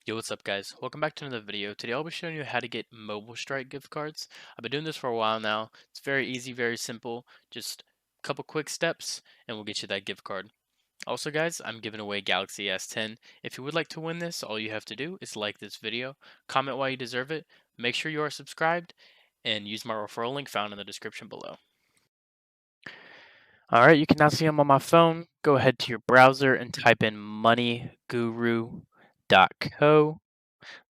Yo, what's up guys? Welcome back to another video. Today I'll be showing you how to get Mobile Strike gift cards. I've been doing this for a while now. It's very easy, very simple. Just a couple quick steps and we'll get you that gift card. Also guys, I'm giving away Galaxy S10. If you would like to win this, all you have to do is like this video, comment why you deserve it, make sure you are subscribed, and use my referral link found in the description below. Alright, you can now see them on my phone. Go ahead to your browser and type in moneyguru.co.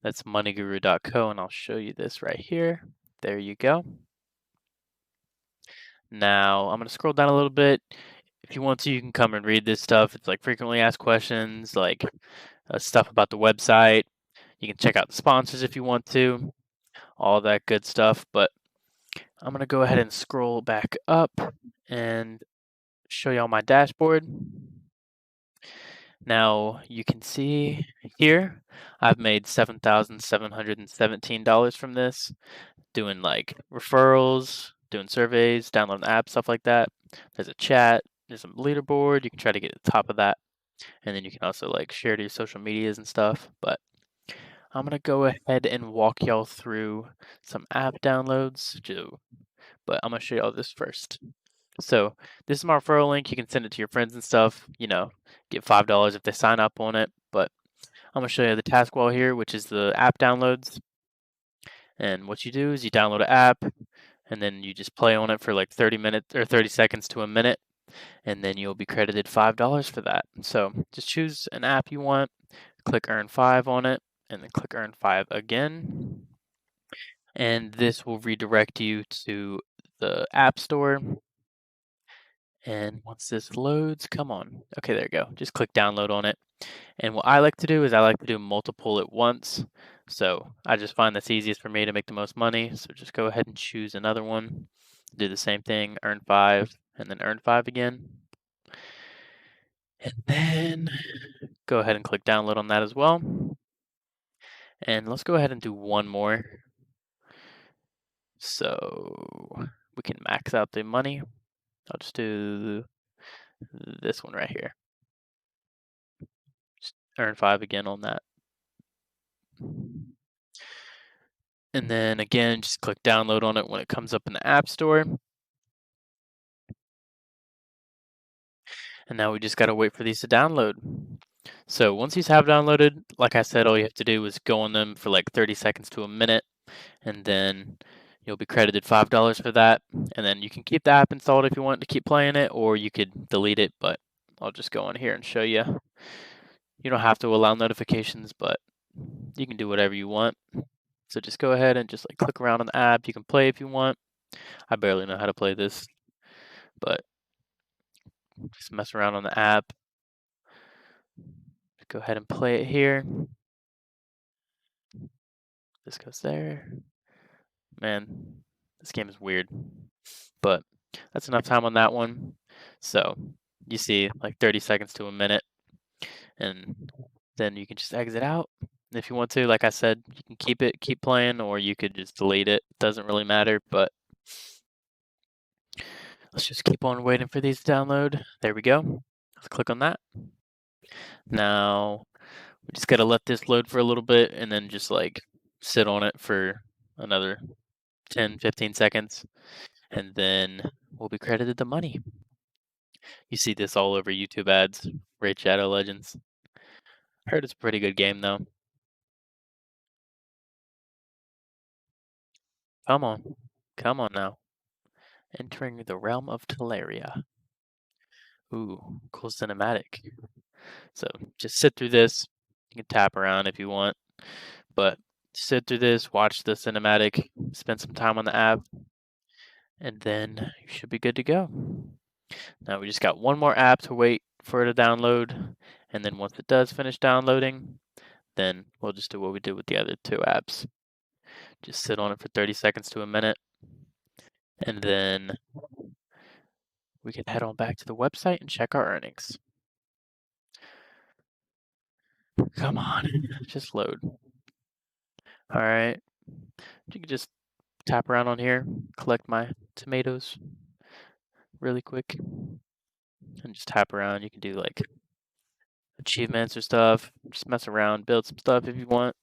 That's moneyguru.co, and I'll show you this right here. There you go. Now, I'm going to scroll down a little bit. If you want to, you can come and read this stuff. It's like frequently asked questions, like stuff about the website. You can check out the sponsors if you want to, all that good stuff. But I'm going to go ahead and scroll back up and show you all my dashboard. Now, you can see here, I've made $7,717 from this, doing like referrals, doing surveys, downloading the app, stuff like that. There's a chat, there's a leaderboard. You can try to get to the top of that. And then you can also like share to your social medias and stuff. But I'm going to go ahead and walk y'all through some app downloads. But I'm going to show y'all this first. So this is my referral link. You can send it to your friends and stuff, get $5 if they sign up on it. But I'm going to show you the task wall here, which is the app downloads. And what you do is you download an app and then you just play on it for like 30 minutes or 30 seconds to a minute, and then you'll be credited $5 for that. So just choose an app you want, click earn 5 on it, and then click earn 5 again. And this will redirect you to the App Store. And once this loads, come on. Okay, there you go. Just click download on it. And what I like to do is I like to do multiple at once. So I just find that's easiest for me to make the most money. So just go ahead and choose another one. Do the same thing, earn 5, and then earn 5 again. And then go ahead and click download on that as well. And let's go ahead and do one more. So we can max out the money. I'll just do this one right here. Just earn 5 again on that. And then again, just click download on it when it comes up in the App Store. And now we just got to wait for these to download. So once these have downloaded, like I said, all you have to do is go on them for like 30 seconds to a minute, and then you'll be credited $5 for that. And then you can keep the app installed if you want to keep playing it, or you could delete it, but I'll just go on here and show you. You don't have to allow notifications, but you can do whatever you want. So just go ahead and just like click around on the app. You can play if you want. I barely know how to play this, but just mess around on the app. Go ahead and play it here. This goes there. Man, this game is weird, but that's enough time on that one. So you see like 30 seconds to a minute, and then you can just exit out. And if you want to, like I said, you can keep playing, or you could just delete it. Doesn't really matter, but let's just keep on waiting for these to download. There we go. Let's click on that. Now we just gotta let this load for a little bit and then just like sit on it for another 10-15 seconds, and then we'll be credited the money. You see this all over YouTube ads, Raid Shadow Legends. I heard it's a pretty good game though. Come on now. Entering the realm of Teleria. Ooh, cool cinematic. So just sit through this. You can tap around if you want, but sit through this, watch the cinematic, spend some time on the app, and then you should be good to go. Now we just got one more app to wait for it to download, and then once it does finish downloading, then we'll just do what we did with the other two apps. Just sit on it for 30 seconds to a minute, and then we can head on back to the website and check our earnings. Come on, just load. All right, you can just tap around on here, collect my tomatoes really quick, and just tap around. You can do like achievements or stuff. Just mess around, build some stuff if you want.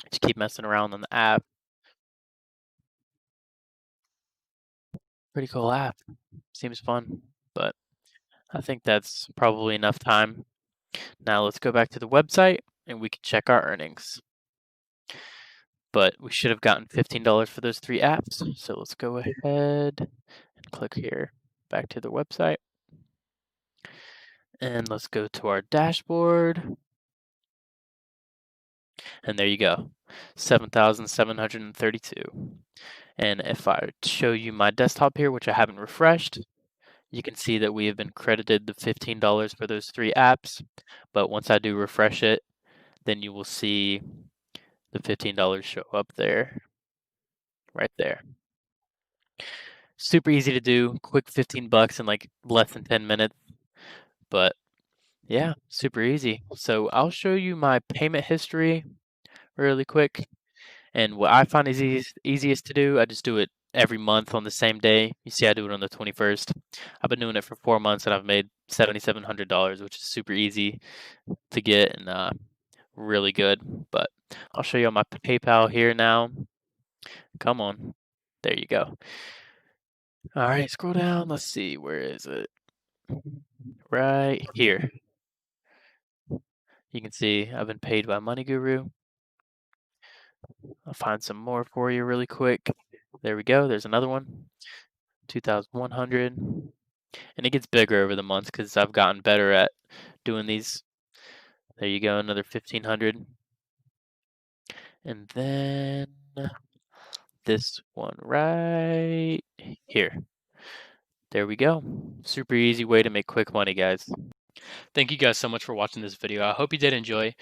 Just keep messing around on the app. Pretty cool app. Seems fun, but I think that's probably enough time. Now let's go back to the website and we can check our earnings. But we should have gotten $15 for those 3 apps. So let's go ahead and click here. Back to the website. And let's go to our dashboard. And there you go, 7,732. And if I show you my desktop here, which I haven't refreshed, you can see that we have been credited the $15 for those 3 apps. But once I do refresh it, then you will see the $15 show up there, right there. Super easy to do, quick 15 bucks in like less than 10 minutes. But yeah, super easy. So I'll show you my payment history really quick. And what I find is easiest to do, I just do it every month on the same day. You see, I do it on the 21st. I've been doing it for 4 months and I've made $7,700, which is super easy to get and really good. But I'll show you on my PayPal here now. Come on. There you go. All right, scroll down. Let's see. Where is it? Right here. You can see I've been paid by Money Guru. I'll find some more for you really quick. There we go. There's another one. 2,100. And it gets bigger over the months because I've gotten better at doing these. There you go, another 1,500. And then this one right here. There we go. Super easy way to make quick money, guys. Thank you guys so much for watching this video. I hope you did enjoy.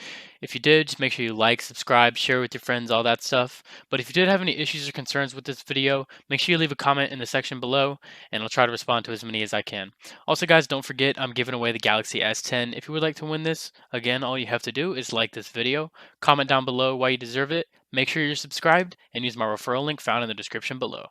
If you did, just make sure you like, subscribe, share with your friends, all that stuff. But if you did have any issues or concerns with this video, make sure you leave a comment in the section below, and I'll try to respond to as many as I can. Also, guys, don't forget I'm giving away the Galaxy S10. If you would like to win this, again, all you have to do is like this video, comment down below why you deserve it, make sure you're subscribed, and use my referral link found in the description below.